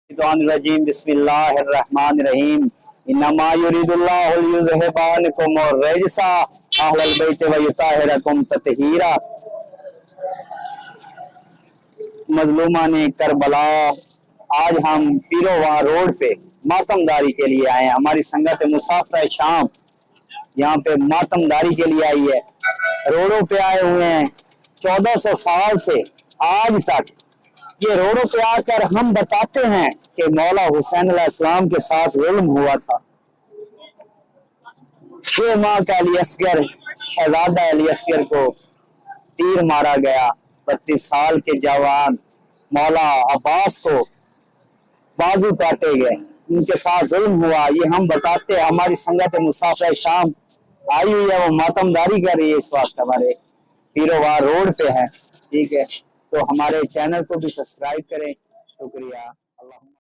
रजीम बिस्मिल्लाहिर्रहमानिर्रहीम इन्नमा युरिदुल्लाहु लियुज़हिबानकुम अर्रिजसा अहलल बैति व युताहिरकुम तत्हीरा। मजलूमा ने करबला, आज हम पीरोवां रोड पे मातमदारी के लिए आए हैं। हमारी संगत मुसाफिर शाम यहाँ पे मातमदारी के लिए आई है। रोडों पे आए हुए हैं 1400 साल से आज तक। ये रोडों पे आकर हम बताते हैं कि मौला हुसैन अलैहिस्सलाम के साथ जुल्म हुआ था। 6 माह का अली असगर, शहजादा अली असगर को तीर मारा गया। 32 साल के जवान मौला अब्बास को बाजू काटे गए, उनके साथ जुल्म हुआ। ये हम बताते हैं। हमारी संगत मुसाफिर शाम आई हुई है, वो मातमदारी कर रही है इस वक्त हमारे पीरोवार रोड पे है। ठीक है, तो हमारे चैनल को भी सब्सक्राइब करें। शुक्रिया। अल्लाह।